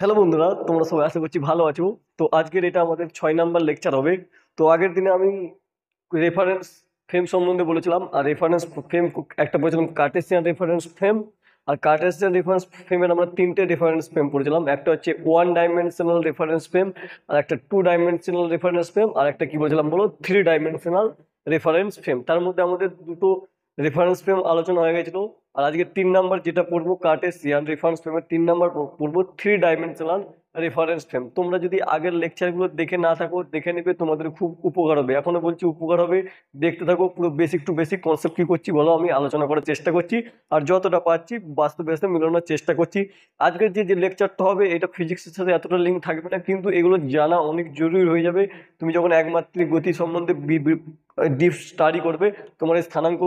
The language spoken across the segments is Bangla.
হ্যালো বন্ধুরা, তোমরা সবাই আশা করছি ভালো আছো। তো আজকের এটা আমাদের 6 নাম্বার লেকচার হবে। তো আগের দিনে আমি রেফারেন্স ফ্রেম সম্বন্ধে বলেছিলাম, আর রেফারেন্স ফ্রেম একটা বলেছিলাম কার্টেসিয়ান রেফারেন্স ফ্রেম। আর কার্টেসিয়ান রেফারেন্স ফ্রেমের আমরা তিনটে রেফারেন্স ফ্রেম পড়েছিলাম। একটা হচ্ছে 1 ডাইমেনশনাল রেফারেন্স ফ্রেম, আর একটা 2 ডাইমেনশনাল রেফারেন্স ফ্রেম, আর একটা কি বলেছিলাম বলো, 3 ডাইমেনশনাল রেফারেন্স ফ্রেম। তার মধ্যে আমাদের দুটো রেফারেন্স ফ্রেম আলোচনা হয়ে গেছিল। আর আজকে 3 নাম্বার যেটা পড়বো কার্টেসিয়ান রেফারেন্স ফ্রেমের 3 নাম্বার পড়বো 3 ডাইমেনশনাল রেফারেন্স ফ্রেম। তোমরা যদি আগের লেকচারগুলো দেখে না থাকো, দেখে নেবে, তোমাদের খুব উপকার হবে। এখনো বলছি উপকার হবে, দেখতে থাকো। পুরো বেসিক টু বেসিক কনসেপ্ট কি করছি বলো, আমি আলোচনা করার চেষ্টা করছি, আর যতটা পারছি বাস্তবে এসে মিলানোর চেষ্টা করছি। আজকের যে যে লেকচারটা হবে এটা ফিজিক্সের সাথে এতটা লিঙ্ক থাকবে না, কিন্তু এগুলো জানা অনেক জরুরি হয়ে যাবে। তুমি যখন একমাত্রিক গতি সম্বন্ধে ডিপ স্টাডি করবে, তোমার এই স্থানাঙ্ক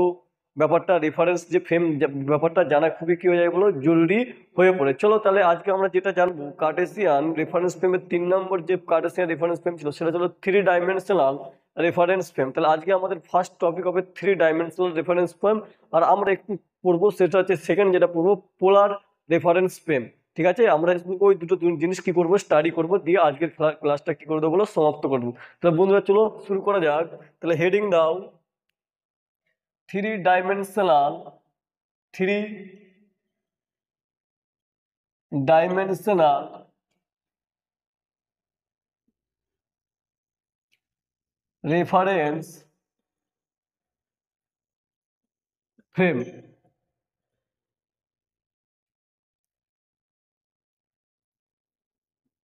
ব্যাপারটা, রেফারেন্স যে ফ্রেম ব্যাপারটা জানা খুবই কি হয়ে যায় বলো, জরুরি হয়ে পড়ে। চলো তাহলে আজকে আমরা যেটা জানবো, কার্টেসিয়ান রেফারেন্স ফ্রেমের 3 নম্বর যে কার্টেসিয়ান রেফারেন্স ফ্রেম ছিল সেটা ছিল 3 ডাইমেনশনাল রেফারেন্স ফ্রেম। তাহলে আজকে আমাদের ফার্স্ট টপিক হবে 3 ডাইমেনশনাল রেফারেন্স ফ্রেম। আর আমরা একটু পড়বো, সেটা হচ্ছে সেকেন্ড যেটা পড়বো, পোলার রেফারেন্স ফ্রেম। ঠিক আছে, আমরা ওই দুটো জিনিস কি করবো, স্টাডি করবো, দিয়ে আজকের ক্লাসটা কি করে দেবো বলো, সমাপ্ত করবো। তাহলে বন্ধুরা চলো শুরু করা যাক। তাহলে হেডিং দাও, 3 ডাইমেনশনাল রেফারেন্স ফ্রেম।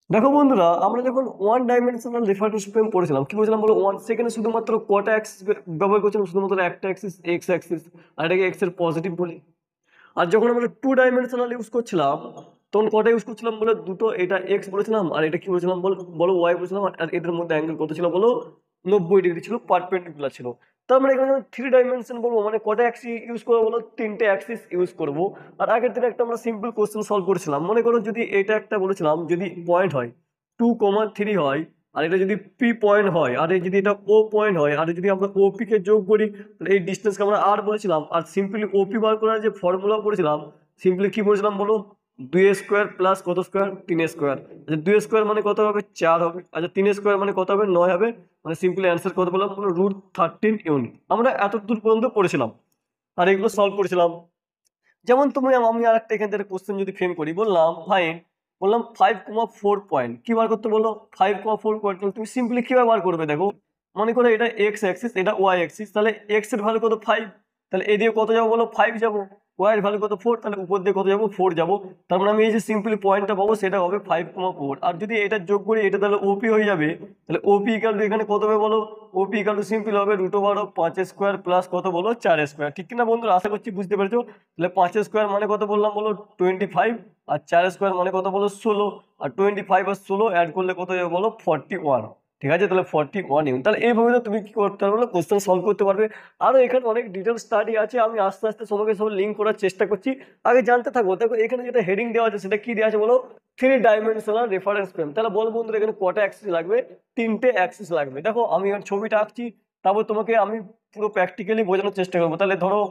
দেখো বন্ধুরা, আমরা যখন 1 ডাইমেনশনাল রেফারেন্স ফ্রেম পড়েছিলাম, কি বলেছিলাম বলো, 1 সেকেন্ডে শুধুমাত্র কটা অ্যাক্সিস ব্যবহার করছিলাম, শুধুমাত্র একটা অ্যাক্সিস, এক্স অ্যাক্সিস, আর এটাকে এক্স এর পজিটিভ বলি। আর যখন আমরা 2 ডাইমেনশনাল ইউজ করছিলাম, তখন কটা ইউজ করছিলাম বলে, দুটো, এটা এক্স বলেছিলাম আর এটা কি বলেছিলাম বলো বলো, ওয়াই বলেছিলাম। আর এদের মধ্যে অ্যাঙ্গেল কত ছিল বলো, 90 ডিগ্রি ছিল, পারপেন্ডিকুলার ছিল। তার মানে এখানে 3 ডাইমেনশন বলবো মানে কটা অ্যাক্সিস ইউজ করবো বলো, তিনটে অ্যাক্সিস ইউজ করবো। আর আগের দিনে একটা আমরা সিম্পল কোশ্চেন সলভ করেছিলাম। মনে করো যদি এটা একটা বলেছিলাম, যদি পয়েন্ট হয় 2,3 হয়, আর এটা যদি পি পয়েন্ট হয়, আর যদি এটা ও পয়েন্ট হয়, আর যদি আমরা ওপি কে যোগ করি, তাহলে এই ডিস্টেন্সকে আমরা আর বলেছিলাম। আর সিম্পলি ওপি বার করার যে ফর্মুলা করেছিলাম, সিম্পলি কি বলেছিলাম বলো, 2 স্কোয়ার প্লাস কত স্কোয়ার, 3 স্কোয়ার। আচ্ছা 2 স্কোয়ার মানে কত হবে, 4 হবে। আচ্ছা 3 স্কোয়ার মানে কত হবে, 9 হবে। মানে সিম্পলি অ্যান্সার কত বললাম, √13 ইউনিট। আমরা এত দূর পর্যন্ত পড়েছিলাম আর এগুলো সলভ করেছিলাম। যেমন তুমি আমি আর একটা এখান থেকে কোশ্চেন যদি ফ্রেম করি, বললাম ফাইন, বললাম 5,4 পয়েন্ট কি বার করতে বলো, 5,4 পয়েন্ট। তুমি সিম্পলি কিভাবে বার করবে দেখো, মনে করো এটা এক্স অ্যাক্সিস, এটা ওয়াই অ্যাক্সিস। তাহলে এক্স এর ভ্যালু কত, 5, তাহলে এই দিয়ে কত যাবো বলো, 5 যাবো। ওয়াই এর ভ্যালু কত, 4, তাহলে উপর দিয়ে কত যাবো, 4 যাবো। তার মানে আমি এই যে সিম্পলি পয়েন্টটা পাবো সেটা হবে 5,4। আর যদি এটা যোগ করি, এটা তাহলে ওপি হয়ে যাবে। তাহলে ওপি ইকাল টু এখানে কত হবে বলো, ওপি ইকাল টু সিম্পল হবে √5 স্কোয়ার প্লাস কত বলো, 4 স্কোয়ার। ঠিক কিনা বন্ধুরা, আশা করছি বুঝতে পেরেছো। তাহলে 5 স্কোয়ার মানে কত বললাম বলো, 25। আর 4 স্কোয়ার মানে কত বলো, 16। আর 25 আর 16 অ্যাড করলে কত যাবে বলো, 41। ঠিক আছে, তাহলে 41 ইউনিট। তাহলে এইভাবে তো তুমি কি করতে পারবে, কোশ্চেন সলভ করতে পারবে। আরো এখানে অনেক ডিটেল স্টাডি আছে, আমি আস্তে আস্তে তোমাকে সব লিঙ্ক করার চেষ্টা করছি। আগে জানতে থাকো। দেখো এখানে যেটা হেডিং দেওয়া আছে সেটা কি দেওয়া আছে বলো, 3 ডাইমেনশনাল রেফারেন্স ফ্রেম। তাহলে বল বন্ধুরা, এখানে কটা অ্যাক্সিস লাগবে, তিনটে অ্যাক্সিস লাগবে। দেখো আমি এখানে ছবিটা আঁকছি, তারপর তোমাকে আমি পুরো প্র্যাকটিক্যালি বোঝানোর চেষ্টা করবো। তাহলে ধরো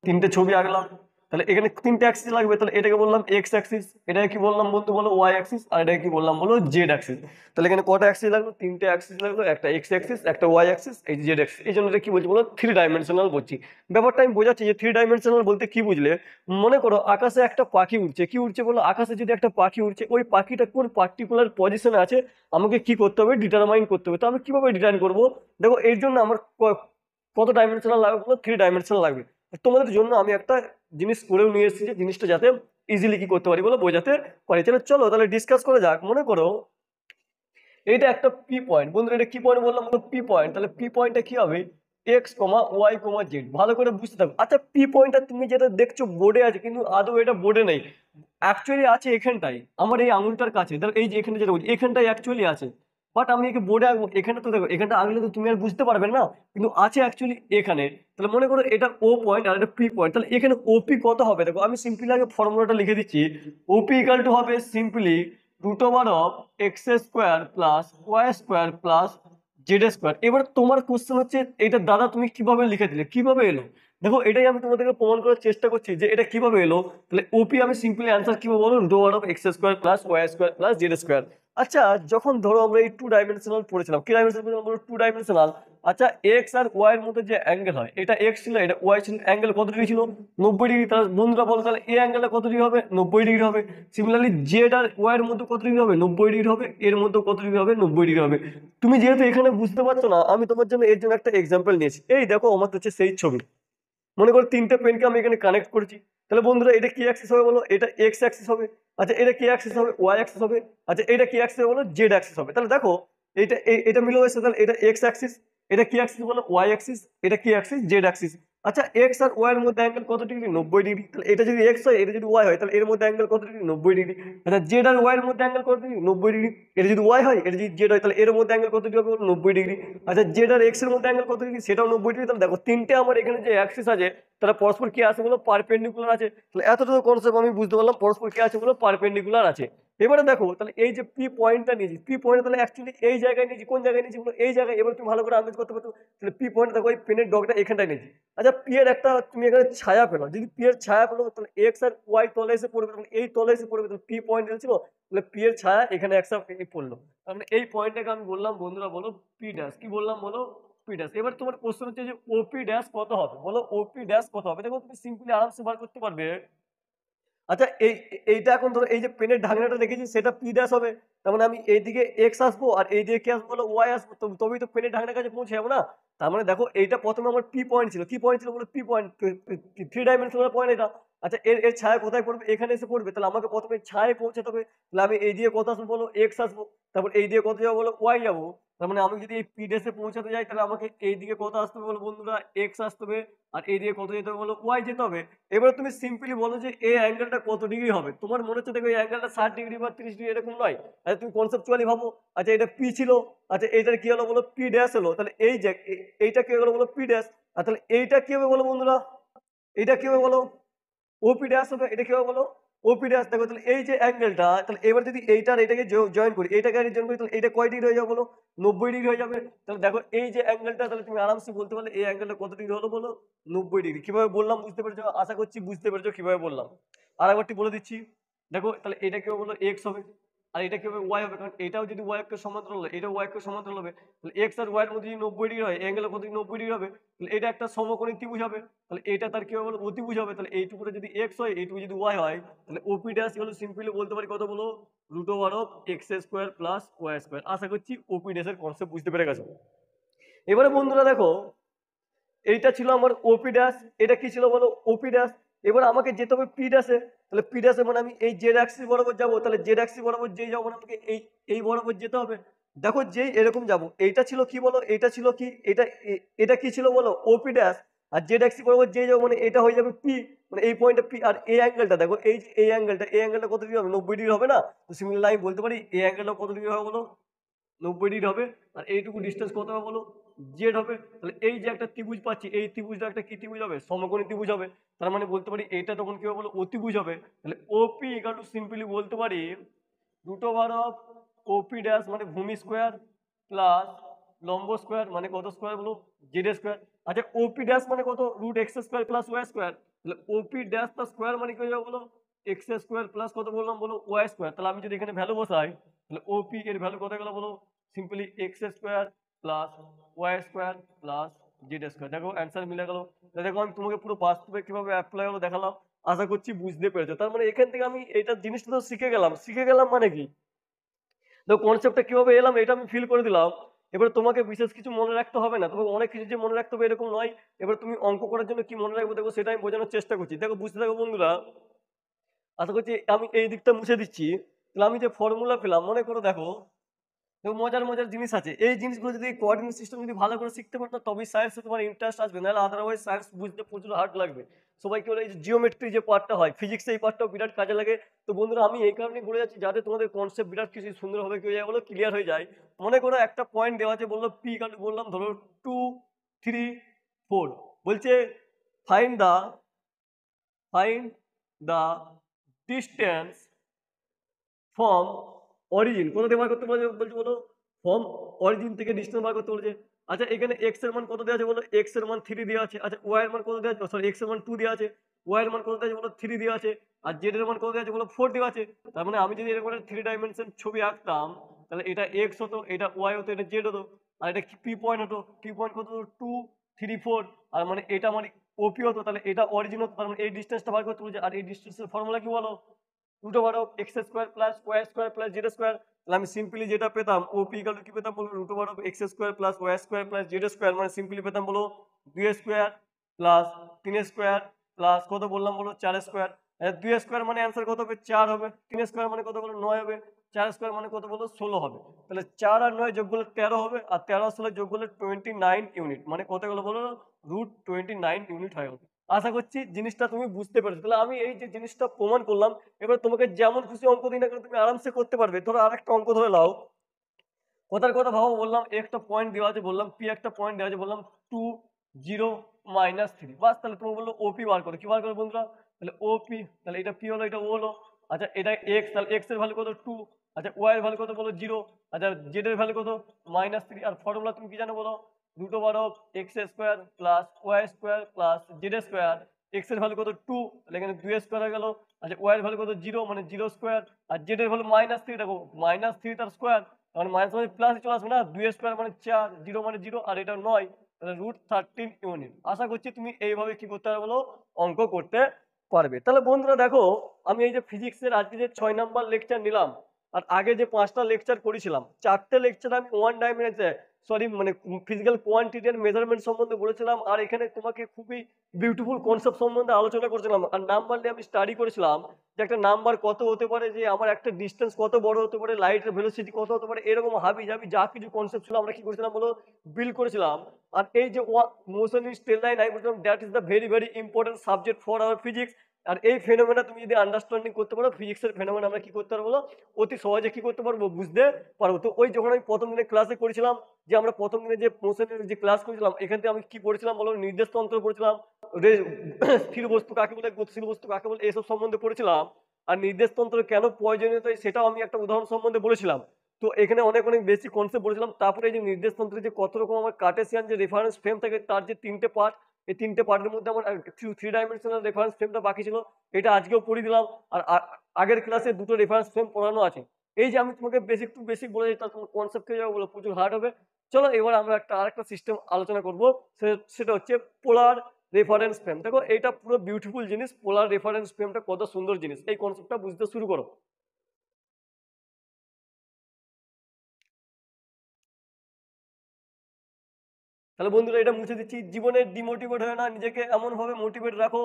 তিনটে ছবি আঁকলাম, তাহলে এখানে তিনটে অ্যাক্সিস লাগবে। তাহলে এটাকে বললাম এক্স অ্যাক্সিস, এটাকে কি বললাম বন্ধু বলো, ওয়াই অ্যাক্সিস, আর এটাকে কি বললাম বলো, জেড অ্যাক্সিস। তাহলে এখানে কটা অ্যাক্সিস লাগলো, তিনটে অ্যাক্সিস লাগলো, একটা এক্স অ্যাক্সিস, একটা ওয়াই অ্যাক্সিস, এই জেড অ্যাক্সিস। এই জন্য এটা কি বলছি বলো, 3 ডাইমেনশনাল বলছি। ব্যাপারটা আমি বোঝাচ্ছি যে 3 ডাইমেনশনাল বলতে কি বুঝলে। মনে করো আকাশে একটা পাখি উঠছে, কি উঠছে বলো, আকাশে যদি একটা পাখি উঠছে, ওই পাখিটা কোন পার্টিকুলার পজিশনে আছে আমাকে কি করতে হবে, ডিটারমাইন করতে হবে। তো আমি কিভাবে ডিটারমাইন করবো, দেখো এর জন্য আমার কত ডাইমেনশনাল লাগবে বলো, 3 ডাইমেনশনাল লাগবে। তোমাদের জন্য আমি একটা জিনিস করেও নিয়ে এসেছি, যে জিনিসটা যাতে ইজিলি কি করতে পারি বলো, বোঝাতে পারি। তাহলে চলো তাহলে ডিসকাস করা যাক। মনে করো এটা একটা পি পয়েন্ট, বন্ধুরা এটা কি পয়েন্ট বললাম বলো, পি পয়েন্ট। তাহলে পি পয়েন্টটা কি হবে, এক্স কমা ওয়াই কমা জেড। ভালো করে বুঝতে থাকো। আচ্ছা পি পয়েন্টটা তুমি যেটা দেখছো বোর্ডে আছে, কিন্তু আদৌ এটা বোর্ডে নেই, অ্যাকচুয়ালি আছে এখানটাই, আমার এই আঙুলটার কাছে। ধরো এই যে এখানে যেটা বলছি, এখানটাই অ্যাকচুয়ালি আছে। বাট আমি একে বোর্ডে আঁকবো, এখানে তো দেখো এখানটা আঁকলে তো তুমি আর বুঝতে পারবে না, কিন্তু আছে অ্যাকচুয়ালি এখানে। তাহলে মনে করো এটা ও পয়েন্ট আর এটা পি পয়েন্ট। তাহলে এখানে ওপি কত হবে দেখো, আমি সিম্পলি আগে ফর্মুলাটা লিখে দিচ্ছি। ওপি ইকাল টু হবে simply √(x² plus y² plus z²। এবার তোমার কোশ্চেন হচ্ছে এটা দাদা তুমি কিভাবে লিখে দিলে, কিভাবে এলো। দেখো এটাই আমি তোমাদেরকে প্রমাণ করার চেষ্টা করছি যে এটা কিভাবে এলো। তাহলে ওপি আমি সিম্পলি অ্যান্সার কিভাবে বলো, root over of x square plus y square plus z square. আচ্ছা যখন ধরো আমরা এই টু ডাইমেনশনাল পড়েছিলাম, কি ডাইমেনশনাল পড়েছিলাম বলো, টু ডাইমেনশনাল। আচ্ছা এক্স আর ওয়াই এর মধ্যে যে অ্যাঙ্গেল হয়, এটা এক্স ছিল এটা ওয়াই ছিল, অ্যাঙ্গেল কত ডিগ্রি ছিল, 90 ডিগ্রি। তাহলে বন্ধুরা বলো তাহলে এই অ্যাঙ্গেলটা কত ডিগ্রি হবে, 90 ডিগ্রি হবে। সিমিলারলি জেড আর ওয়াই এর মধ্যে কত ডিগ্রি হবে, 90 ডিগ্রি হবে। এর মধ্যে কত ডিগ্রি হবে, 90 ডিগ্রি হবে। তুমি যেহেতু এখানে বুঝতে পারছো না, আমি তোমার জন্য এর জন্য একটা এক্সাম্পল নিয়েছি। এই দেখো আমার হচ্ছে সেই ছবি, মনে করো তিনটে পেনকে আমি এখানে কানেক্ট করেছি। তাহলে বন্ধুরা এটা কি অ্যাক্সিস হবে বলো, এটা এক্স অ্যাক্সিস হবে। আচ্ছা এটা কি অ্যাক্সিস হবে, ওয়াই অ্যাক্সিস হবে। আচ্ছা এটা কি অ্যাক্সিস হবে বলো, জেড অ্যাক্সিস হবে। তাহলে দেখো এটা মিলে হয়েছে, তাহলে এটা এক্স অ্যাক্সিস, এটা কি অ্যাক্সিস বলো, ওয়াই অ্যাক্সিস, এটা কি অ্যাক্সিস, জেড অ্যাক্সিস। আচ্ছা এক্স আর ওয়াই এর মধ্যে অ্যাঙ্গেল কত ডিগ্রি, 90 ডিগ্রি। তাহলে এটা যদি এক্স হয়, এটা যদি ওয়াই হয়, তাহলে এর মধ্যে অ্যাঙ্গেল কত ডিগ্রি, 90 ডিগ্রি। আচ্ছা জেড আর ওয়াই এর মধ্যে অ্যাঙ্গেল কত ডিগ্রি, 90 ডিগ্রি। এটা যদি ওয়াই হয়, এটা যদি জেড হয়, তাহলে এর মধ্যে অ্যাঙ্গেল কত ডিগ্রি হবে, 90 ডিগ্রি। আচ্ছা জেড আর এক্স এর মধ্যে অ্যাঙ্গেল কত ডিগ্রি, সেটাও 90 ডিগ্রি। তাহলে দেখো তিনটে আমার এখানে যে অ্যাক্সিস আছে তারা পরস্পর কি আছে বলো, পারপেন্ডিকুলার আছে। তাহলে এতটুকু কনসেপ্ট আমি বুঝতে পারলাম, পরস্পর কি আছে বলো, পারপেন্ডিকুলার আছে। এবারে দেখো তাহলে এই যে পি পয়েন্টটা নিয়েছি, পি পয়েন্ট তাহলে অ্যাকচুয়ালি এই জায়গায় নিয়েছি, কোন জায়গায় নিয়েছি বলো, এই জায়গায়। এবার তুমি ভালো করে আন্দাজ করতে পারছো, তাহলে পি পয়েন্ট দেখো এই পেনের ডগটা এখানটায় নিয়েছি। আচ্ছা পি এর একটা তুমি এখানে ছায়া পেলো, যদি পি এর ছায়া পেলো তাহলে এক্স আর ওয়াই তলে এসে পড়বে, তাহলে এই তলে এসে পড়বে। তাহলে পি পয়েন্ট ছিল, তাহলে পি এর ছায়া এখানে একসাথে পড়লো। তাহলে এই পয়েন্টটাকে আমি বললাম বন্ধুরা বলো পি ড্যাশ, কি বললাম বলো, পি ড্যাশ। এবার তোমার কোশ্চেন হচ্ছে যে ওপি ড্যাশ কত হবে বলো, ওপি ড্যাশ কত হবে। দেখো তুমি সিম্পলি আরামসে বার করতে পারবে। আচ্ছা এইটা এখন ধরো এই যে পেনের ঢাকনাটা রেখেছি সেটা পি ড্যাশ হবে। তার মানে আমি এইদিকে এক্স আসবো আর এইদিকে কি আসবো বলো, ওয়াই আসবো, তবেই তো পেনের ঢাকনার কাছে পৌঁছে যাবো না। তার মানে দেখো এইটা প্রথমে আমার পি পয়েন্ট ছিল, কি পয়েন্ট ছিল বলো, P point, three dimensional point এটা। আচ্ছা এর ছায়া কোথায় পড়বে, এখানে এসে পড়বে। তাহলে আমাকে প্রথমে ছায়ায় পৌঁছাতে হবে। তাহলে আমি এই দিয়ে কত আসবো বলো, এক্স আসবো। তারপর এই দিয়ে কত যাবো বলো, ওয়াই যাবো। তার মানে আমি যদি এই পি ড্যাশে পৌঁছাতে যাই, তাহলে আমাকে এই দিকে কত আসতে হবে বলো বন্ধুরা, এক্স আসতে হবে। আর এই দিকে কত যেতে হবে বলো, ওয়াই যেতে হবে। এবার তুমি সিম্পলি বলো যে এই অ্যাঙ্গেলটা কত ডিগ্রি হবে। তোমার মনে হচ্ছে দেখো এই অ্যাঙ্গেলটা 60 ডিগ্রি বা 30 ডিগ্রি এরকম নয়। আচ্ছা তুমি কনসেপচুয়ালি ভাবো। আচ্ছা এটা পি ছিল, আচ্ছা এইটার কি হলো বলো, পি ড্যাশ হলো। তাহলে এই যে এইটা কি হলো বলো, পি ড্যাশ। আর তাহলে এইটা কি হবে বলো বন্ধুরা, এইটা কি হবে বলো, ওপি ড্যাশ হবে। এটা কি হবে বলো, ওপি ড্যাশ। দেখো তাহলে এই যে অ্যাঙ্গেলটা, তাহলে এবার যদি এইটার এটাকে জয়েন করি, এইটাকে জয়েন করি, তাহলে এটা কয় ডিগ্রি হয়ে যাবে বলো, 90 ডিগ্রি হয়ে যাবে। তাহলে দেখো এই যে অ্যাঙ্গেলটা, তাহলে তুমি আরামসে বলতে পারলে এই অ্যাঙ্গেলটা কত ডিগ্রি হলো বলো, 90 ডিগ্রি। কিভাবে বললাম বুঝতে পেরেছো, আশা করছি বুঝতে পেরেছো কিভাবে বললাম। আর একবারটি বলে দিচ্ছি, দেখো তাহলে এটা কি হবে বলো, এক্স হবে। আর এটা কি হবে, ওয়াই হবে, কারণ এটাও যদি ওয়াই এর সমান্তরাল হবে, এটাও ওয়াই এর সমান্তরাল হবে। তাহলে এক্স আর ওয়াই এর মধ্যে যদি 90 ডিগ্রি হয়, অ্যাঙ্গেল কত 90 ডিগ্রি হবে। তাহলে এটা একটা সমকোণী ত্রিভুজ হবে। তাহলে এটা তার কি হবে বলো, অতিভুজ হবে। তাহলে এইটুকুটা যদি এক্স হয়, এইটুকু যদি ওয়াই হয়, তাহলে ওপি ড্যাশ হলো সিম্পলি বলতে পারি কত বলো, root over of x square plus y square. আশা করছি ওপি ড্যাশের কনসেপ্ট বুঝতে পেরে গেছো। এবারে বন্ধুরা দেখো এইটা ছিল আমার ওপি ড্যাশ, এটা কি ছিল বলো, ওপি ড্যাশ। এবার আমাকে যেতে হবে পি ড্যাশে। তাহলে পি ড্যাশে মানে আমি এই জেড অ্যাক্সিস বরাবর যাবো। তাহলে জেড অ্যাক্সিস বরাবর যেই যাবো মানে আমাকে এই বরাবর যেতে হবে। দেখো যেই এরকম যাবো, এইটা ছিল কি বলো, এটা ছিল কি, এটা কি ছিল বলো, ওপি ড্যাশ। আর জেড অ্যাক্সিস বরাবর যেই যাবো মানে এটা হয়ে যাবে পি, মানে এই পয়েন্টটা পি। আর এই অ্যাঙ্গেলটা দেখো, এই অ্যাঙ্গেলটা কত ডিগ্রি হবে, 90 ডিগ্রি হবে না। তো সিমিলারলি আমি বলতে পারি এই অ্যাঙ্গেলটা কত ডিগ্রি হবে বলো, 90 ডিগ্রি হবে। আর এইটুকু ডিস্টেন্স কত হবে বলো, জেড হবে। তাহলে এই যে একটা ত্রিভুজ পাচ্ছি, এই ত্রিভুজটা একটা কি ত্রিভুজ হবে, সমকোণী ত্রিভুজ হবে। তার মানে বলতে পারি এইটা তখন কি হবে বলো, অতিভুজ হবে। তাহলে ওপি ইকুয়াল টু সিম্পলি বলতে পারি root over of OP dash মানে ভূমি স্কোয়ার প্লাস লম্ব স্কোয়ার মানে কত স্কোয়ার বলো, জেড স্কোয়ার। আচ্ছা ওপি ড্যাশ মানে কত, root x square plus y square. তাহলে ওপি ড্যাশ প্লাস স্কোয়ার মানে কি হয়ে যাবে বলো, এক্স স্কোয়ার প্লাস কত বললাম বলো, ওয়াই স্কোয়ার। তাহলে আমি যদি এখানে ভ্যালু বসাই, তাহলে ওপি এর ভ্যালু কত গেল বলো, simply x square plus y square plus z square. দেখো অ্যান্সার মিলে গেল। দেখো আমি তোমাকে পুরো বাস্তবে কিভাবে অ্যাপ্লাই হলো দেখালাম। আশা করছি বুঝতে পেরেছো। তার মানে এখান থেকে আমি এটা জিনিসটা তো শিখে গেলাম মানে কি, দেখো কনসেপ্টটা কিভাবে এলাম এটা আমি ফিল করে দিলাম। এবার তোমাকে বিশেষ কিছু মনে রাখতে হবে না, তোমাকে অনেক কিছু যে মনে রাখতে হবে এরকম নয়। এবার তুমি অঙ্ক করার জন্য কি মনে রাখবো দেখো, সেটা আমি বোঝানোর চেষ্টা করছি। দেখো বুঝতে থাকো বন্ধুরা। আশা করছি আমি এই দিকটা মুছে দিচ্ছি। তাহলে আমি যে ফর্মুলা পেলাম, মনে করো দেখো, মজার মজার জিনিস আছে। এই জিনিসগুলো যদি কোঅর্ডিনেট সিস্টেম যদি ভালো করে শিখতে পারো, তবেই সায়েন্সে তোমার ইন্টারেস্ট আসবে, নাহলে আদারওয়াইজ সায়েন্স বুঝতে প্রচুর হার্ড লাগবে। সবাই কি বলে এই যে জিওমেট্রি যে পার্টটা হয়, ফিজিক্সে এই পার্টটাও বিরাট কাজে লাগে। তো বন্ধুরা আমি এই কারণেই বলে যাচ্ছি যাতে তোমাদের কনসেপ্ট বিরাট কিছু সুন্দরভাবে কি হয়ে যায় বলো, ক্লিয়ার হয়ে যায়। মনে করো একটা পয়েন্ট দেওয়া আছে, বললো পি কারণ বললাম ধরো 2 3 4, বলছে find the find the distance from origin, কোথা থেকে বার করতে বলছে বলো, ফ্রম অরিজিন থেকে ডিস্টেন্স বার করতে বলছে। আচ্ছা এখানে এক্স এর মান কত দেওয়া আছে বলো, এক্স এর মান 3 দেওয়া আছে। আচ্ছা ওয়াই এর মান কত দেওয়া আছে, সরি এক্স এর মান 2 দেওয়া আছে, ওয়াই এর মান কত দেওয়া আছে বলো, 3 দেওয়া আছে। আর জেড এর মান কত দেওয়া আছে বলো, 4 দেওয়া আছে। তার মানে আমি যদি এরকম একটা 3 ডাইমেনশন ছবি আঁকতাম, তাহলে এটা এক্স হতো, এটা ওয়াই হতো, এটা জেড হতো, আর এটা পি পয়েন্ট হতো। পি পয়েন্ট কত হতো, 2 3 4। আর মানে এটা মানে ওপি হতো, তাহলে এটা অরিজিন হতো। তার মানে এই ডিসটেন্সটা বার করতে বলছে। আর এই ডিসটেন্সের ফর্মুলা কি বলো, root over of x square plus y square plus z square. তাহলে আমি সিম্পলি যেটা পেতাম, ওপি ইকুয়াল টু কি পেতাম বলো, root over of x square plus y square plus z square. মানে সিম্পলি পেতাম বলো 2 স্কোয়ার প্লাস 3 স্কোয়ার প্লাস কত বললাম বলো 4 স্কোয়ার। 2 স্কোয়ার মানে অ্যান্সার কত হবে, 4 হবে। 3 স্কোয়ার মানে কত বলো 9 হবে। 4 স্কোয়ার মানে কত বলো 16 হবে। তাহলে 4 আর 9 যোগ করলে 13 হবে, আর 13 আর 16 যোগ করলে 29 ইউনিট। মানে কত গেলো বলো, রুট 29 ইউনিট হয়ে গেল। আশা করছি জিনিসটা তুমি বুঝতে পেরেছো। তাহলে আমি এই যে জিনিসটা প্রমাণ করলাম, এবার তোমাকে যেমন খুশি অঙ্ক দিই না কেন তুমি আরামসে করতে পারবে। ধরো আরেকটা অঙ্ক ধরে নাও, কথার কথা ভাবো, বললাম একটা পয়েন্ট দেওয়া আছে, বললাম পি একটা পয়েন্ট দেওয়া আছে, বললাম 2 0 -3। বাস তাহলে তুমি বললো ওপি বার করো। কি বার করো বন্ধুরা, তাহলে ওপি, তাহলে এটা পি হলো, এটা ও হলো। আচ্ছা এটা এক্স, তাহলে এক্স এর ভ্যালু কত 2। আচ্ছা ওয়াই এর ভ্যালু কত বলো 0। আচ্ছা জেড এর ভ্যালু কত -3। আর ফর্মুলা তুমি কি জানো বলো, root over of x square plus y square plus z square. X এর ভ্যালু কত 2, তাহলে এখানে 2 স্কোয়ার হয়ে গেল। আচ্ছা ওয়াই এর ভ্যালু কত 0, মানে 0 স্কোয়ার। আর জেড এর ভ্যালু -3, দেখো -3 তার স্কোয়ার, মানে মাইনাস মানে প্লাস চলে আসবে না, 2 স্কোয়ার মানে 4, 0 মানে 0, আর এটা 9, তাহলে রুট 13 ইউনিট। আশা করছি তুমি এইভাবে কি করতে পারবে বলো, অঙ্ক করতে পারবে। তাহলে বন্ধুরা দেখো, আমি এই যে ফিজিক্সের আজকে যে 6 নাম্বার লেকচার নিলাম, আর আগে যে 5টা লেকচার করেছিলাম, 4টে লেকচার আমি ওয়ান ডাইমেনশন, সরি মানে ফিজিক্যাল কোয়ান্টিটি এন্ড মেজারমেন্ট সম্বন্ধে বলেছিলাম। আর এখানে তোমাকে খুবই বিউটিফুল কনসেপ্ট সম্বন্ধে আলোচনা করেছিলাম। আর নাম্বার নিয়ে আমি স্টাডি করেছিলাম যে একটা নাম্বার কত হতে পারে, যে আমার একটা ডিস্টেন্স কত বড় হতে পারে, লাইটের ভেলোসিটি কত হতে পারে, এরকম হাবি জাবি যা কিছু কনসেপ্ট ছিল আমরা কি করেছিলাম বলো, বিল্ড করেছিলাম। আর এই যে মোশন ইন স্ট্রেট লাইন, আমি বলছিলাম that is the very very important subject for our physics. আর এই ফেনোমেনা তুমি যদি আন্ডারস্ট্যান্ডিং করতে পারো, ফিজিক্সের ফেনোমেনা আমরা কি করতে পারবো বলো, অতি সহজে কি করতে পারবো, বুঝতে পারবো। তো ওই যখন আমি প্রথম দিনে ক্লাসে করেছিলাম, যে আমরা প্রথম দিনে যে মোশনের যে ক্লাস করেছিলাম, এখান থেকে আমি কি পড়েছিলাম বলো, নির্দেশতন্ত্র পড়েছিলাম, স্থির বস্তু কাকে বলে, গতিশীল বস্তু কাকে বলে, এসব সম্বন্ধে পড়েছিলাম। আর নির্দেশতন্ত্র কেন প্রয়োজনীয়তা সেটাও আমি একটা উদাহরণ সম্বন্ধে বলেছিলাম। তো এখানে অনেক অনেক বেশি কনসেপ্ট বলেছিলাম। তারপরে এই যে নির্দেশতন্ত্রের যে কত রকম আমার কার্টেসিয়ান যে রেফারেন্স ফ্রেম থাকে, তার যে 3টে পার্ট, এই 3টে পার্টের মধ্যে আমার 3 ডাইমেনশনাল রেফারেন্স ফ্রেমটা বাকি ছিল, এটা আজকেও পড়িয়ে দিলাম। আর আগের ক্লাসে 2টো রেফারেন্স ফ্রেম পড়ানো আছে। এই যে আমি তোমাকে বেসিক টু বেসিক বলে দিই, তোমার কনসেপ্ট হয়ে যাবে বলে প্রচুর হার্ড হবে। চলো এবার আমরা আরেকটা সিস্টেম আলোচনা করবো, সেটা হচ্ছে পোলার রেফারেন্স ফ্রেম। দেখো এটা পুরো বিউটিফুল জিনিস, পোলার রেফারেন্স ফ্রেমটা কত সুন্দর জিনিস, এই কনসেপ্টটা বুঝতে শুরু করো। তাহলে বন্ধুরা এটা মুছে দিচ্ছি, জীবনে ডিমোটিভেট হয় না, নিজেকে এমন ভাবে মোটিভেট রাখো।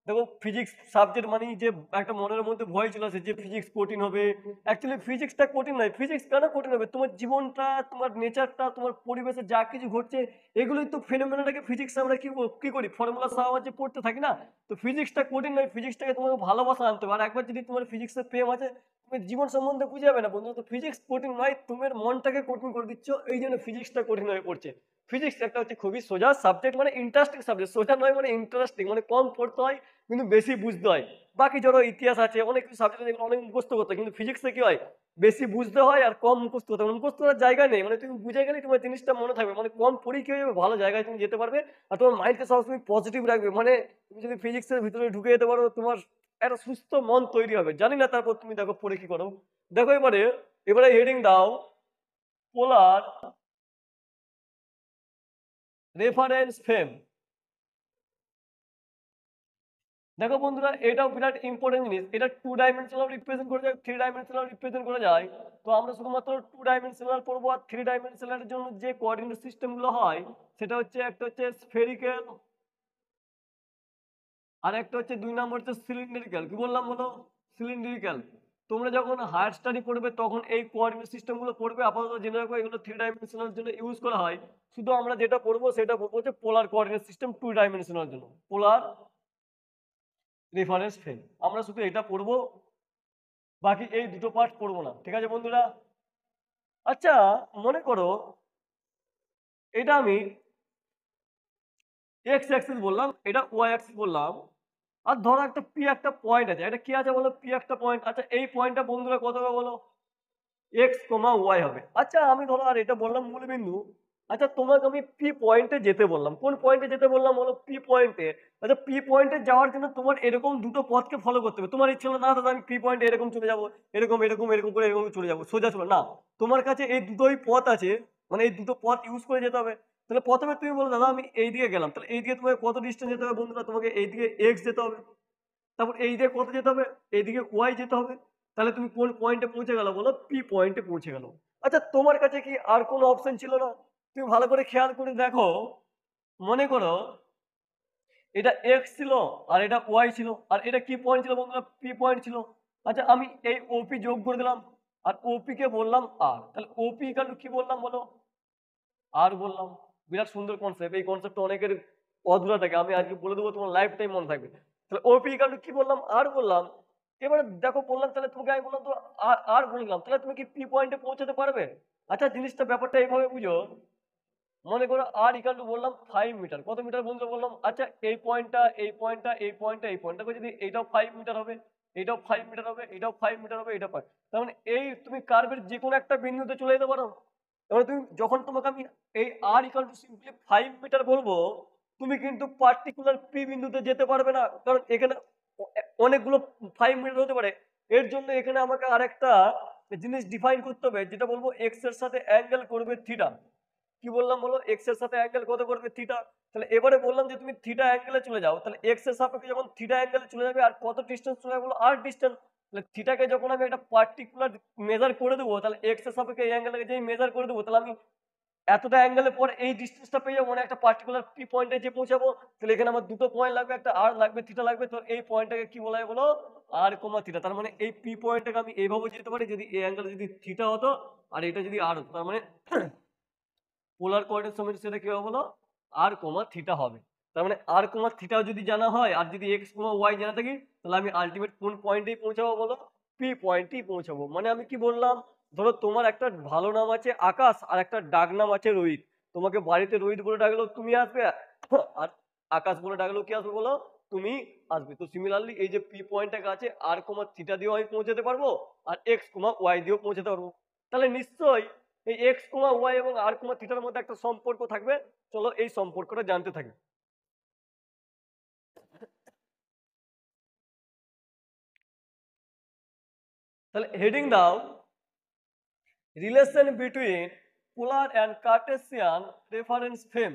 দেখো ফিজিক্স সাবজেক্ট মানেই যে একটা মনের মধ্যে ভয় চলে আসে যে ফিজিক্স কঠিন হবে। অ্যাকচুয়ালি ফিজিক্সটা কঠিন নয়। ফিজিক্স কেন কঠিন হবে, তোমার জীবনটা, তোমার নেচারটা, তোমার পরিবেশে যা কিছু ঘটছে, এগুলোই তো ফেনোমেনাটাকে ফিজিক্স আমরা কি করি, ফর্মুলা সাহায্যে পড়তে থাকি না। তো ফিজিক্সটা কঠিন নয়, ফিজিক্সটাকে তোমাকে ভালোবাসা আনতে হবে। আর একবার যদি তোমার ফিজিক্সের প্রেম আছে, তুমি জীবন সম্বন্ধে বুঝে যাবে না বন্ধু। তো ফিজিক্স কঠিন নয়, তোমার মনটাকে কঠিন করে দিচ্ছ, এই জন্য ফিজিক্সটা কঠিন হয়ে পড়ছে। ফিজিক্স একটা হচ্ছে খুবই সোজা সাবজেক্ট, মানে ইন্টারেস্টিং সাবজেক্ট। সোজা নয় মানে ইন্টারেস্টিং, মানে কম পড়তে হয় কিন্তু বেশি বুঝতে হয়। বাকি ধরো ইতিহাস আছে, অনেক কিছু সাবজেক্ট আছে যেগুলো অনেক মুখস্থ করতে হয়, কিন্তু ফিজিক্সে কি হয়, বেশি বুঝতে হয় আর কম মুখস্থ করতে হয়। মুখস্থ করার জায়গা নেই, মানে তুমি বুঝে গেলে তোমার জিনিসটা মনে থাকবে, মানে কম পড়ি কি হবে, ভালো জায়গায় তুমি যেতে পারবে। আর তোমার মাইন্ডকে সবসময় পজিটিভ রাখবে। মানে তুমি যদি ফিজিক্সের ভিতরে ঢুকে যেতে পারো, তোমার একটা সুস্থ মন তৈরি হবে। জানি না তারপর তুমি দেখো পড়ে কি করো। দেখো এবারে, এবারে হেডিং দাও, পোলার রেফারেন্স ফ্রেম। দেখো বন্ধুরা এটাও বিরাট ইম্পর্টেন্ট জিনিস। এটা 2 ডাইমেনশনাল রিপ্রেজেন্ট করা যায়, 3 ডাইমেনশনাল রিপ্রেজেন্ট করা যায়। তো আমরা শুধুমাত্র 2 ডাইমেনশনাল পড়বো। আর 3 ডাইমেনশনালের জন্য যে কোঅর্ডিনেট সিস্টেম গুলো হয়, সেটা হচ্ছে একটা হচ্ছে স্ফেরিক্যাল, আর একটা হচ্ছে 2 নম্বর হচ্ছে সিলিন্ড্রিক্যাল। কি বললাম বলো, সিলিন্ড্রিক্যাল। তোমরা যখন হায়ার স্টাডি করবে তখন এই কোঅর্ডিনেট সিস্টেম গুলো পড়বে। আপাতত জেনে রাখো এগুলো 3 ডাইমেনশনাল জন্য ইউজ করা হয়। শুধু আমরা যেটা পড়বো সেটা পড়বো হচ্ছে পোলার কোঅর্ডিনেট সিস্টেম 2 ডাইমেনশনাল জন্য, পোলার রেফারেন্স ফ্রেম। আমরা শুধু এটা পড়বো, বাকি এই দুটো পার্ট পড়বো না। ঠিক আছে বন্ধুরা? আচ্ছা মনে করো এটা আমি এক্স অ্যাক্সিস বললাম, এটা ওয়াই অ্যাক্সিস বললাম। আর ধরো একটা পি একটা পয়েন্ট আছে, এটা কি আছে বলো, পি একটা পয়েন্ট। আচ্ছা এই পয়েন্টটা বন্ধুরা কত হবে বলো, এক্স কমা ওয়াই হবে। আচ্ছা আমি ধরো আর এটা বললাম মূলবিন্দু, আচ্ছা তোমাকে আমি পি পয়েন্টে যেতে বললাম, কোন পয়েন্টে যেতে বললাম বলো? পি পয়েন্টে। আচ্ছা পি পয়েন্টে যাওয়ার জন্য তোমার এরকম দুটো পথকে ফলো করতে হবে। তোমার ইচ্ছে হলো না দাদা আমি পি পয়েন্টে এরকম চলে যাবো, এরকম এরকম এরকম করে এরকম চলে যাবো, সোজা চলো না। তোমার কাছে এই দুটোই পথ আছে, মানে এই দুটো পথ ইউজ করে যেতে হবে। তাহলে প্রথমে তুমি বলো দাদা আমি এই দিকে গেলাম, তাহলে এই দিকে তোমাকে কত ডিস্টেন্স যেতে হবে বন্ধুরা? তোমাকে এই দিকে এক্স যেতে হবে, তারপর এই দিকে কত যেতে হবে? এইদিকে ওয়াই যেতে হবে। তাহলে তুমি কোন পয়েন্টে পৌঁছে গেলো বলো? পি পয়েন্টে পৌঁছে গেলো। আচ্ছা তোমার কাছে কি আর কোনো অপশন ছিল না? তুমি ভালো করে খেয়াল করে দেখো, মনে করো এটা এক্স ছিল আর এটা ওয়াই ছিল, আর এটা কি পয়েন্ট ছিল বন্ধুরা? পি পয়েন্ট ছিল। আচ্ছা আমি এই ওপি যোগ করে দিলাম আর ওপি কে বললাম আর, তাহলে ওপি ইকাল টু কি বললাম বলো? আর বললাম। বিরাট সুন্দর কনসেপ্ট, এই কনসেপ্টটা অনেকের অধুরা থাকে, আমি আজকে বলে দেবো, তোমার লাইফ টাইম মনে থাকবে। তাহলে ওপি ইকাল টু কি বললাম? আর বললাম। এবারে দেখো বললাম, তাহলে তোমাকে আমি বললাম তো আর আর বললাম, তাহলে তুমি কি পি পয়েন্টে পৌঁছাতে পারবে? আচ্ছা জিনিসটা ব্যাপারটা এইভাবে বুঝো, মনে করো আর ইকাল টু বললাম 5 মিটার, কত মিটার বন্ধু বললাম? আচ্ছা এই পয়েন্টটা এই পয়েন্টটা এই পয়েন্টটা এই পয়েন্টটা যদি এইটাও 5 মিটার হবে, এইটাও 5 মিটার হবে, এটাও 5 মিটার হবে, এটা 5, তার মানে এই তুমি কার্ভের যে কোনো একটা বিন্দুতে চলে যেতে পারো। এবার তুমি যখন তোমাকে আমি এই আর ইকাল টু সিম্পলি 5 মিটার বলবো, তুমি কিন্তু পার্টিকুলার পি বিন্দুতে যেতে পারবে না, কারণ এখানে অনেকগুলো 5 মিটার হতে পারে। এর জন্য এখানে আমাকে আরেকটা জিনিস ডিফাইন করতে হবে, যেটা বলবো এক্স এর সাথে অ্যাঙ্গেল করবে থিটা। কি বললাম বলো? এক্স এর সাথে অ্যাঙ্গেল কত করবে? থিটা। তাহলে এবারে বললাম যে তুমি থিটা অ্যাঙ্গেলে চলে যাও, তাহলে এক্স এর সাপেক্ষে যখন থিটা অ্যাঙ্গেলে চলে যাবে আর কত ডিস্টেন্স চলে যাবে বলো? আর ডিস্টেন্স। তাহলে থিটাকে যখন আমি একটা পার্টিকুলার মেজার করে দেবো, তাহলে এক্স এর সাপেক্ষে এই অ্যাঙ্গেলটাকে যেই মেজার করে দেবো, তাহলে আমি এতটা অ্যাঙ্গেলের পর এই ডিস্টেন্সটা পেয়ে যাবো, মানে একটা পার্টিকুলার পি পয়েন্টে যে পৌঁছাবো। তাহলে এখানে আমার দুটো পয়েন্ট লাগবে, একটা আর লাগবে, থিটা লাগবে, তো এই পয়েন্টটাকে কি বলা হয় বলো? আর কমা থিটা। তার মানে এই পি পয়েন্টটাকে আমি এইভাবে যেতে পারি, যদি এই অ্যাঙ্গেল যদি থিটা হতো আর এটা যদি আর হতো, তার মানে পোলার কোঅর্ডিনেট সমেত সেটা কি হবে বলো? আর কমা থিটা হবে। তার মানে আর কমা থিটাও যদি জানা হয় আর যদি এক্স কমা ওয়াই জানা থাকে, তাহলে আমি আলটিমেট কোন পয়েন্টেই পৌঁছাবো বলো? পি পয়েন্টেই পৌঁছাবো। মানে আমি কি বললাম, ধরো তোমার একটা ভালো নাম আছে আকাশ আর একটা ডাক নাম আছে রোহিত। তোমাকে বাড়িতে রোহিত বলে ডাকলেও তুমি আসবে, আর আকাশ বলে ডাকলেও কি আসবে বলো? তুমি আসবে। তো সিমিলারলি এই যে পি পয়েন্টটা আছে আর কমা থিটা দিয়েও আমি পৌঁছাতে পারবো আর এক্স কমা ওয়াই দিয়েও পৌঁছাতে পারবো। তাহলে নিশ্চয়ই এই এক্স কমা ওয়াই এবং আর কমা থিটার মধ্যে একটা সম্পর্ক থাকবে। চলো এই সম্পর্কটা জানতে থাকি। তাহলে হেডিং দাও, relation between polar and Cartesian reference frame.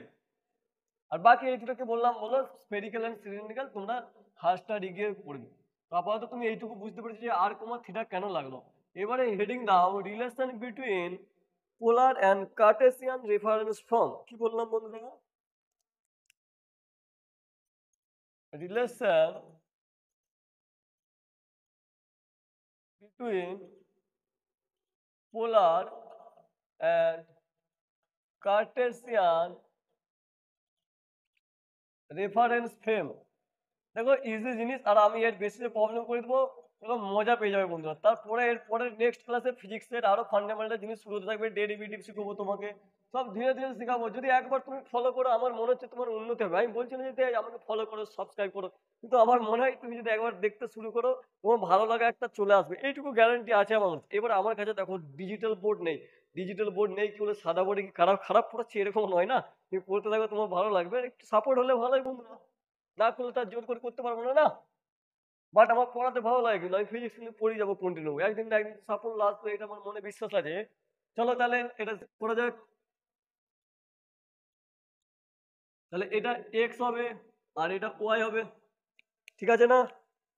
আর বাকি এই দুটোকে বললাম বলো স্ফেরিক্যাল অ্যান্ড সিলিন্ড্রিক্যাল, তোমরা হার্সটা গিয়ে পড়বে। তো আপাতত তুমি এইটুকু বুঝতে পেরেছো যে আর কমা থিটা কেন লাগলো। এবারে হেডিং দাও, relation between polar and Cartesian reference frame. কি বললাম বন্ধুরা? Relation between polar and Cartesian reference frame। দেখো ইজি জিনিস, আর আমি এর বেসিসে প্রবলেম করে দেবো, দেখো মজা পেয়ে যাবে বন্ধুরা। তারপরে এরপরে নেক্সট ক্লাসে ফিজিক্সের আরো ফান্ডামেন্টাল জিনিস শুরু হতে থাকবে, ডেরিভেটিভ শিখাবো তোমাকে, সব ধীরে ধীরে শেখাবো। যদি একবার তুমি ফলো করো আমার মনে হচ্ছে তোমার উন্নতি হবে। আমি বলছি না যে আমাকে ফলো করো সাবস্ক্রাইব করো, কিন্তু আমার মনে হয় তুমি যদি একবার দেখতে শুরু করো তোমার ভালো লাগা একটা চলে আসবে, এইটুকু গ্যারান্টি আছে আমার। এবার আমার কাছে দেখো ডিজিটাল বোর্ড নেই, ডিজিটাল বোর্ড নেই কি বলে সাদা বোর্ডে কি খারাপ খারাপ পড়াচ্ছে এরকম নয় না। তুমি পড়তে থাকো, তোমার ভালো লাগবে, একটু সাপোর্ট হলে ভালোই বন্ধুরা, না করলে তার জোর করে করতে পারবো না না। বাট আমার পড়াতে ভালো লাগে, কিন্তু আমি ফিজিক্স কিন্তু পড়ে যাবো কন্টিনিউ, একদিন না একদিন সাফল্য আসবে, এটা আমার মনে বিশ্বাস আছে। চলো তাহলে এটা করা যাক। তাহলে এটা এক্স হবে আর এটা ওয়াই হবে, ঠিক আছে না?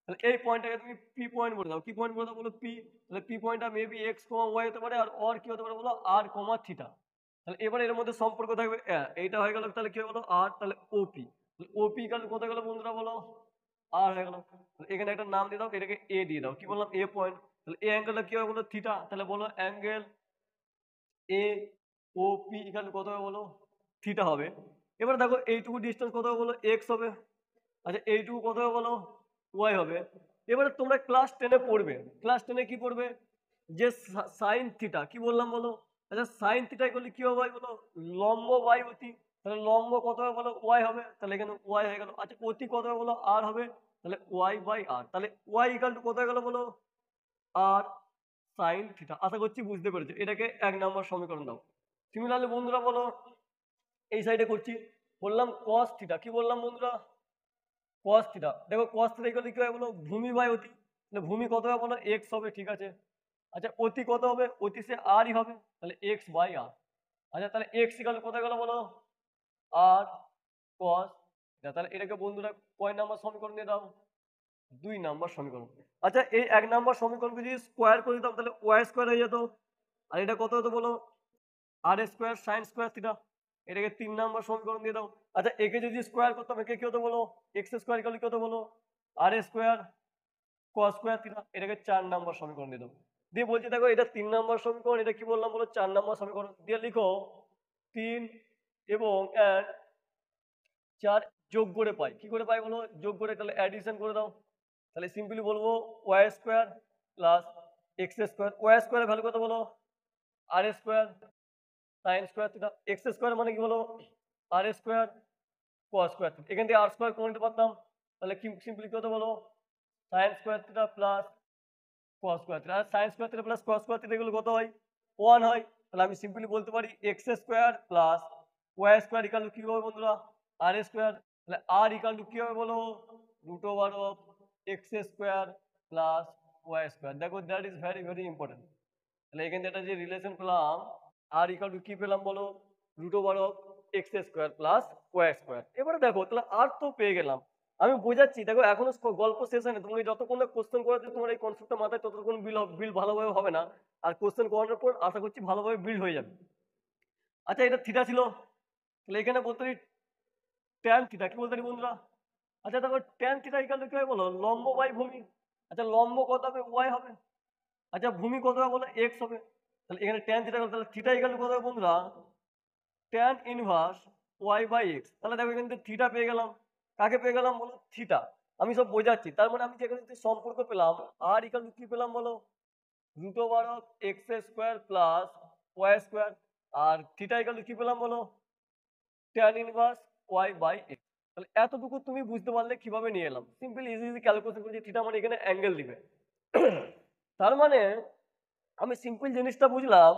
তাহলে এই পয়েন্টটাকে তুমি পি পয়েন্ট বলে দাও। কি পয়েন্ট বলে দাও বলো? পি। তাহলে পি পয়েন্টটা মেবি এক্স কমা ওয়াই হতে পারে, আর অর কি হতে পারে বলো? আর কমা থিটা। তাহলে এবারে এর মধ্যে সম্পর্ক থাকবে, এইটা হয়ে গেল, তাহলে কি হয়ে গেল? আর, তাহলে ওপি। ওপি কাল কত গেল বন্ধুরা বলো? আর হয়ে গেল। এখানে একটা নাম দিয়ে দাও, এটাকে এ দিয়ে দাও। কি বললাম? A point. তাহলে এই অ্যাঙ্গেলটা কি হবে বলো? থিটা। তাহলে বলো angle A O P equal কত হবে বলো? থিটা হবে। এবার দেখো এইটুকু ডিস্টেন্স কত হবে বলো? এক্স হবে। আচ্ছা এইটুকু কত হবে বলো? ওয়াই হবে। এবারে তোমরা ক্লাস টেনে পড়বে, ক্লাস টেনে কি পড়বে? যে সাইন থিটা, কি বললাম বলো? আচ্ছা সাইন থিটা করলে কি হবে ভাই বলো? লম্ব বাই অতি। তাহলে লম্ব কত হবে বলো? ওয়াই হবে। তাহলে এখানে ওয়াই হয়ে গেল। আচ্ছা অতি কত হবে বলো? আর হবে। তাহলে ওয়াই বাই আর। তাহলে ওয়াই ইকাল টু কত হয়ে গেল বলো? আর সাইন থিটা। আশা করছি বুঝতে পেরেছো। এটাকে 1 নম্বর সমীকরণ দাও। সিমিলারলি বন্ধুরা বলো, এই সাইডে করছি, বললাম cos থিটা, কি বললাম বন্ধুরা, cos থিটা। দেখো cos থিটা ইকুয়াল কি হয় বলো, ভূমি বাই অতি। তাহলে ভূমি কত হবে বলো, x হবে, ঠিক আছে। আচ্ছা অতি কত হবে, অতি সে r ই হবে, তাহলে x বাই r। আচ্ছা তাহলে x ইকুয়াল কোথায় গেল বলো, r cos থিটা। তাহলে এটাকে বন্ধুরা কয় নাম্বার সমীকরণ দিয়ে দাও, 2 নাম্বার সমীকরণ। আচ্ছা এই 1 নাম্বার সমীকরণকে যদি স্কোয়ার করে দিতাম তাহলে y স্কোয়ার হয়ে যেত। আর এটা কত হতো বলো, r square sine square theta. এটাকে 3 নাম্বার সমীকরণ দিয়ে দাও। আচ্ছা একে যদি স্কোয়ার করতাম একে কি হতো বলো, এক্স স্কোয়ার ইকুয়াল কি হতো বলো, r square cos square theta. এটাকে 4 নাম্বার সমীকরণ দিয়ে দাও। দিয়ে বলছি দেখো এটা 3 নাম্বার সমীকরণ, এটা কি বললাম বলো, 4 নাম্বার সমীকরণ। দিয়ে লিখো 3 এবং 4 যোগ করে পাই, কি করে পাই বলো, যোগ করে, তাহলে অ্যাডিশন করে দাও। তাহলে সিম্পলি বলবো y square plus x square. Y স্কোয়ারের ভ্যালু কত বলো, r square sine square theta. X square মানে কি বলো, r square cos square theta. এখান থেকে আর স্কোয়ার কমে নিতে পারতাম, তাহলে কি সিম্পলি কত বলো, sine square theta plus cos square theta. আর sine square theta plus cos square theta এগুলো কত হয়, 1 হয়। তাহলে আমি সিম্পলি বলতে পারি x square plus y square equal কি হবে বন্ধুরা, আর স্কোয়ার। তাহলে আর ইকাল কি হবে বলো, root over of x square plus y square. দেখো that is very very important. তাহলে এখানে একটা যে রিলেশন পেলাম, আর ইকাল টু কি পেলাম বলো, root over of x square plus y square. এবারে দেখো তাহলে আর তো পেয়ে গেলাম। আমি বোঝাচ্ছি দেখো এখনো গল্প শেষ হয়নি, তুমি যতক্ষণ কোশ্চেন করাতে তোমার এই কনসেপ্টটা মাথায় ততক্ষণ বিল ভালোভাবে হবে না। আর কোশ্চেন করানোর পর আশা করছি ভালোভাবে বিল্ড হয়ে যাবে। আচ্ছা এটা থিটা ছিল, তাহলে এখানে বলতে পারি ট্যান থিটা, কি বলতে পারি বন্ধুরা। আচ্ছা দেখো ট্যান থিটা ইকাল টু কি হয় বলো, লম্ব বাই ভূমি। আচ্ছা লম্ব কত হবে, ওয়াই হবে। আচ্ছা ভূমি কত হবে বলো, এক্স হবে। তাহলে এখানে ট্যান থিটা, তাহলে থিটা ইকাল কত হবে বন্ধুরা, tan inverse y by x. তাহলে দেখো এখান থেকে থিটা পেয়ে গেলাম। কাকে পেয়ে গেলাম বলো, থিটা। আমি সব বোঝাচ্ছি, তার মানে আমি যেখানে যে সম্পর্ক পেলাম, আর ইকাল কি পেলাম বলো, root over of x square plus y square. আর থিটা ইকাল কি পেলাম বলো, tan inverse y by x. তাহলে এতটুকু তুমি বুঝতে পারলে কিভাবে নিয়ে এলাম, সিম্পল ইজি ইজি ক্যালকুলেশন করেছি, থিটা মানে এখানে অ্যাঙ্গেল দিবে। তার মানে আমি সিম্পল জিনিসটা বুঝলাম,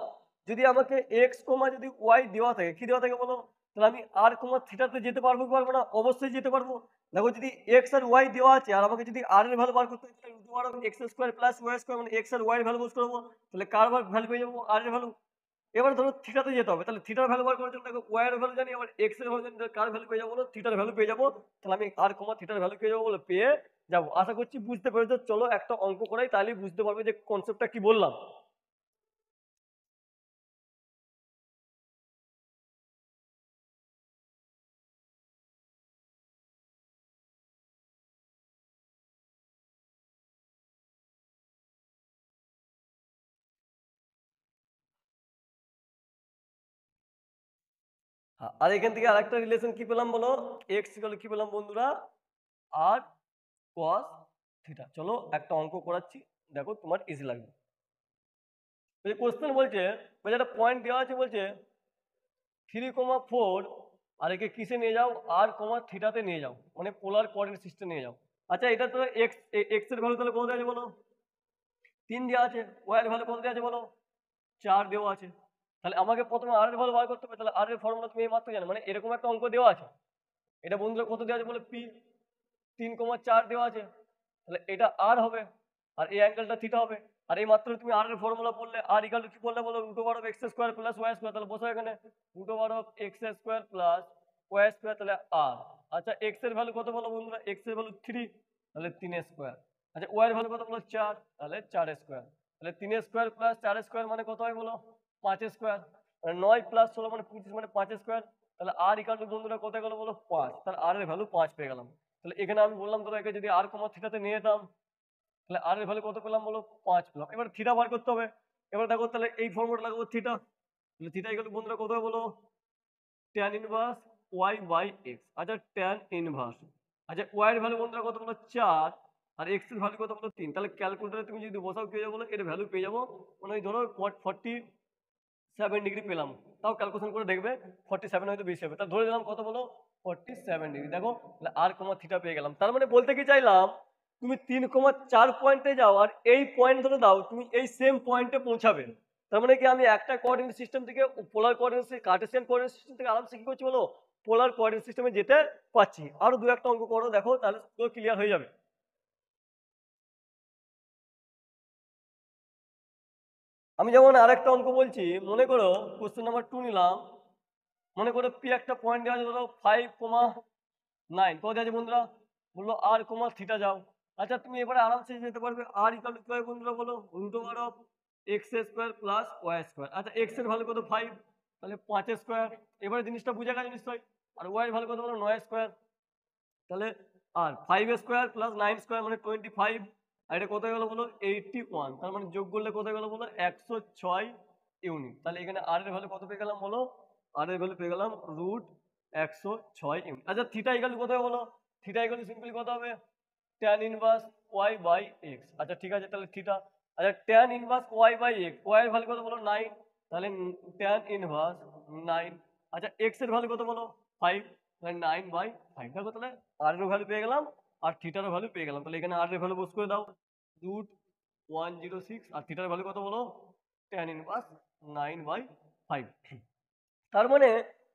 যদি আমাকে এক্স কমা যদি ওয়াই দেওয়া থাকে, কি দেওয়া থাকে বলো, তাহলে আমি আর কমা থিটাতে যেতে পারবো কি পারবো না, অবশ্যই যেতে পারবো। দেখো যদি এক্স আর ওয়াই দেওয়া আছে আর আমাকে যদি আর এর ভ্যালু বার করতে হয়, তাহলে root over of x square plus y square, মানে এক্স আর ওয়াই এর ভ্যালু বস করবো, তাহলে কার ভ্যালু পেয়ে যাবো, আর এর ভ্যালু। এবার ধরো থিটাতে যেতে হবে, তাহলে থিটার ভ্যালু বার করার জন্য দেখো ওয়াই এর ভ্যালু জানি, আবার এক্স এর ভ্যালু জানি, তাহলে কার ভ্যালু পেয়ে যাবো বলো, থিটার ভ্যালু পেয়ে যাবো। তাহলে আমি আর কমা থিটার ভ্যালু পেয়ে যাবো বলে পেয়ে যাবো। আশা করছি বুঝতে পেরেছো। চলো একটা অঙ্ক করাই, তাহলেই বুঝতে পারবে যে কনসেপ্টটা কি বললাম। হ্যাঁ, আর এখান থেকে আরেকটা রিলেশন কি পেলাম বলো, এক্স ইকুয়াল কি পেলাম বন্ধুরা, আর কস থিটা। চলো একটা অঙ্ক করাচ্ছি, দেখো তোমার ইজি লাগবে। কোশ্চেন বলছে, বলছে একটা পয়েন্ট দেওয়া আছে, বলছে 3,4 আর একে কিসে নিয়ে যাও, আর কমা থিটাতে নিয়ে যাও, মানে পোলার কোঅর্ডিনেট সিস্টেম নিয়ে যাও। আচ্ছা এটা তো এক্স, এক্স এর ভ্যালু তাহলে কত দেওয়া আছে বলো, 3 দেওয়া আছে। ওয়াই এর ভ্যালু কত দেওয়া আছে বলো, 4 দেওয়া আছে। তাহলে আমাকে প্রথমে আর এর ভ্যালু বার করতে হবে। তাহলে আর এর ফর্মুলা তুমি এই মাত্র জানো, মানে এরকম একটা অঙ্ক দেওয়া আছে। এটা বন্ধুরা কত দেওয়া আছে বলে, পি 3,4 দেওয়া আছে। তাহলে এটা আর হবে, আর এই অ্যাঙ্গেলটা থিটা হবে। আর এই মাত্র তুমি আর এর ফর্মুলা পড়লে, আর ইকাল কি পড়লে বলো, root over of x square plus y square. তাহলে বসো এখানে, root over of x square plus y square, তাহলে আর। আচ্ছা এক্স এর ভ্যালু কত বলো বন্ধুরা, এক্স এর ভ্যালু 3, তাহলে 3 স্কোয়ার। আচ্ছা ওয়াই এর ভ্যালু কত বলো, 4, তাহলে 4 স্কোয়ার। তাহলে 3 স্কোয়ার প্লাস 4 স্কোয়ার মানে কত হয় বলো, 5 স্কোয়ার। মানে 9 প্লাস 16 মানে 25, মানে 5 স্কোয়ার। তাহলে আর ইকাল বন্ধুরা কত গেল বলো, 5। তাহলে আর এর ভ্যালু 5 পেয়ে গেলাম। তাহলে এখানে আমি বললাম ধরো একে যদি আর কমা থিটাতে নিয়ে যেতাম, তাহলে আর এর ভ্যালু কত পেলাম বলো, 5 পেলাম। এবার থিটা বার করতে হবে। এবার দেখো তাহলে এই ফর্মুলা লাগাবো থিটা। তাহলে থিটা ইকুয়াল বন্ধুরা কত হবে বলো, tan inverse y by x। আচ্ছা tan ইনভার্স, আচ্ছা y এর ভ্যালু বন্ধুরা কত বলো, 4, আর x এর ভ্যালু কত বলো, 3। তাহলে ক্যালকুলেটরে তুমি যদি বসাও পেয়ে যাবো বলো, এর ভ্যালু পেয়ে যাবো, মানে ওই ধরো 47 ডিগ্রি পেলাম। তাও ক্যালকুলেশন করে দেখবে 47 হয়তো বেশি হবে। তা ধরে নিলাম কত বলো, 47 ডিগ্রি। দেখো তাহলে আর কমা থিটা পেয়ে গেলাম। তার মানে বলতে কি চাইলাম, তুমি 3,4 পয়েন্টে যাও আর এই পয়েন্ট ধরে দাও, তুমি এই সেম পয়েন্টে পৌঁছাবে। তার মানে কি আমি একটা কোঅর্ডিনেট সিস্টেম থেকে polar coordinate Cartesian coordinate system থেকে আরামসে কি করছি বলো, পোলার কোঅর্ডিনেট সিস্টেমে যেতে পারছি। আরো দু একটা অঙ্ক করো, দেখো তাহলে পুরো ক্লিয়ার হয়ে যাবে। আমি যেমন আরেকটা অঙ্ক বলছি, মনে করো কোশ্চেন নাম্বার 2 নিলাম। মনে করো পি একটা পয়েন্ট দেওয়া আছে, ধরো 5,9 কত আছে বন্ধুরা, বললো আর কমা থিটা যাও। আচ্ছা তুমি এবারে আরামসে যেতে পারবে, আর ইকাল টু বন্ধুরা বলো root over of x square plus y square. আচ্ছা এক্স এর ভ্যালু কত 5, তাহলে 5 স্কোয়ার। এবারে জিনিসটা বুঝে গেছে নিশ্চয়ই। আর ওয়াই এর ভ্যালু কত বলো 9 স্কোয়ার, তাহলে আর 5 স্কোয়ার প্লাস 9 স্কোয়ার মানে 25। আর এটা কোথায় গেল বলো 81, তার মানে যোগ করলে কোথায় গেল বলো 106 ইউনিট। তাহলে এখানে আর এর ভ্যালু কত পেয়ে গেলাম বলো, আর এর ভ্যালু পেয়ে গেলাম রুট 106 ইউনিট। আচ্ছা থিটা ইকাল কত হবে বলো, থিটা ইকাল সিম্পলি কত হবে tan inverse y by x। আচ্ছা ঠিক আছে, তাহলে থিটা, আচ্ছা tan inverse y by x, y এর ভ্যালু কত বলো 9, তাহলে tan ইনভার্স 9। আচ্ছা x এর ভ্যালু কত বলো 5, তাহলে 9/5। দেখো তাহলে আর এর ভ্যালু পেয়ে গেলাম আর থিটার ভ্যালু পেয়ে গেলাম। তাহলে এখানে আর এর ভ্যালু বস করে দাও রুট 106, আর থিটার ভ্যালু কত বলো tan ইনভার্স 9/5। তার মানে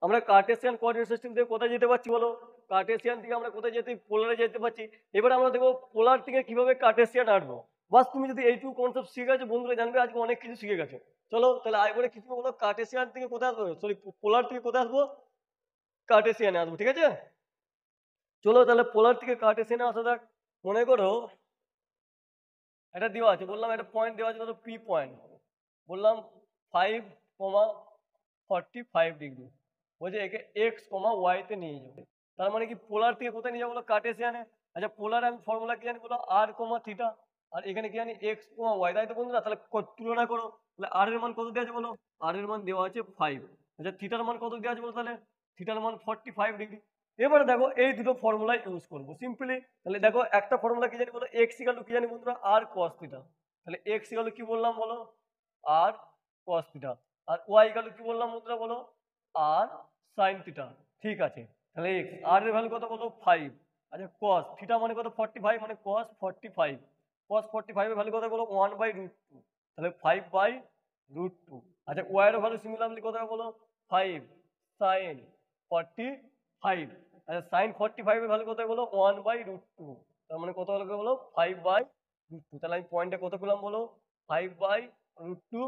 আমরা কার্টেসিয়ান কোঅর্ডিনেট সিস্টেম থেকে কোথায় যেতে পারছি বলো, কার্টেসিয়ান থেকে আমরা কোথায় যেতে, পোলারে যেতে পারছি। এবার আমরা দেখবো পোলার থেকে কিভাবে কার্টেসিয়ান আঁটবো। বাস তুমি যদি এইটুকু কনসেপ্ট শিখে গেছো বন্ধুরা, জানবে আজকে অনেক কিছু শিখে গেছো। চলো তাহলে আরেকবারে কিছু বলো, কার্টেসিয়ান থেকে কোথায় আসবো, সরি পোলার থেকে কোথায় আসবো, কার্টেসিয়ানে আসবো, ঠিক আছে। চলো তাহলে পোলার থেকে কার্টেসিয়ানে আসা যাক। মনে করো এটা দেওয়া আছে, বললাম একটা পয়েন্ট দেওয়া আছে, ধরো পি পয়েন্ট, বললাম 5,45 ডিগ্রি, বলছে একে এক্স কমা ওয়াই তে নিয়ে যাবে। তার মানে কি পোলার থেকে কোথায় নিয়ে যাবো বলো, কার্টেসিয়ানে। আচ্ছা পোলার আমি ফর্মুলা কি জানি বলো, আর কমা থিটা, আর এখানে কি জানি এক্স কমা ওয়াই, তাই তো বন্ধুরা। তাহলে তুলনা করো, তাহলে আর এর মান কত দেওয়া আছে বলো, আর এর মান দেওয়া আছে 5। আচ্ছা থিটার মান কত দেওয়া আছে বলো, তাহলে থিটার মান 45 ডিগ্রি। এবারে দেখো এই দুটো ফর্মুলা ইউজ করবো সিম্পলি। তাহলে দেখো একটা ফর্মুলা কি জানি বলো, এক্স ইকাল টু কি জানি বন্ধুরা, আর কস থিটা। তাহলে এক্স ইকাল টু কি বললাম বলো, আর কস থিটা। আর ওয়াই ইকাল টু কি বললাম বন্ধুরা বলো, আর সাইন থিটা। ঠিক আছে, তাহলে এক্স আর এর ভ্যালু কত বলো 5। আচ্ছা কস থিটা মানে কত 45, মানে কস 45, কস 45 এর ভ্যালু কত বলো 1/√2, তাহলে 5/√2। আচ্ছা ওয়াই এর ভ্যালু সিমিলারলি কত বলো 5 সাইন 45। আচ্ছা সাইন 45 এর ভ্যালু কত বলো 1/√2, তার মানে কত হলো বলো 5/√2। তাহলে আমি পয়েন্টে কত পেলাম বলো 5/√2,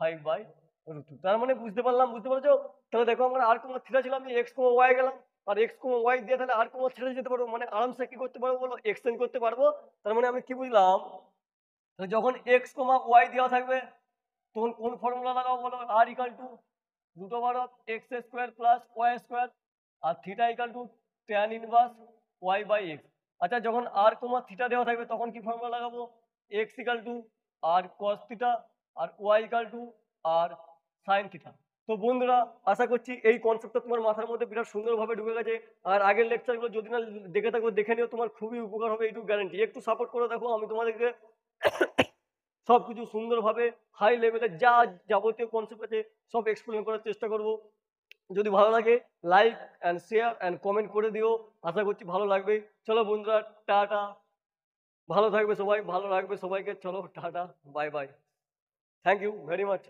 5/√2। তার মানে বুঝতে পারছো। তাহলে দেখো আমরা আর কোনো থিটা ছিলাম, এক্স কমা ওয়াই গেলাম, আর এক্স কমা ওয়াই দিয়ে তাহলে আর কমা থিটা যেতে পারবো, মানে আরামসে কি করতে পারবো বলো, এক্সচেঞ্জ করতে পারবো। তার মানে আমি কি বুঝলাম, তাহলে যখন এক্স কমা ওয়াই দেওয়া থাকবে তখন কোন ফর্মুলা লাগাবো বলো, r equal to root over of x square plus y square, আর theta equal to tan inverse y by x. আচ্ছা যখন আর কমা থিটা দেওয়া থাকবে তখন কি ফর্মুলা লাগাবো, x equal to r cos theta, আর y equal to r sine theta. তো বন্ধুরা আশা করছি এই কনসেপ্টটা তোমার মাথার মধ্যে বিরাট সুন্দরভাবে ঢুকে গেছে। আর আগের লেকচারগুলো যদি না দেখে থাকো দেখে নিও, তোমার খুবই উপকার হবে, এইটুকু গ্যারান্টি। একটু সাপোর্ট করে দেখো, আমি তোমাদেরকে সবকিছু সুন্দরভাবে হাই লেভেলে যা যাবতীয় কনসেপ্ট আছে সব এক্সপ্লেন করার চেষ্টা করব। যদি ভালো লাগে like and share and comment করে দিও, আশা করছি ভালো লাগবে। চলো বন্ধুরা টাটা, ভালো থাকবে সবাই, ভালো লাগবে সবাইকে, চলো টাটা, bye bye, thank you very much.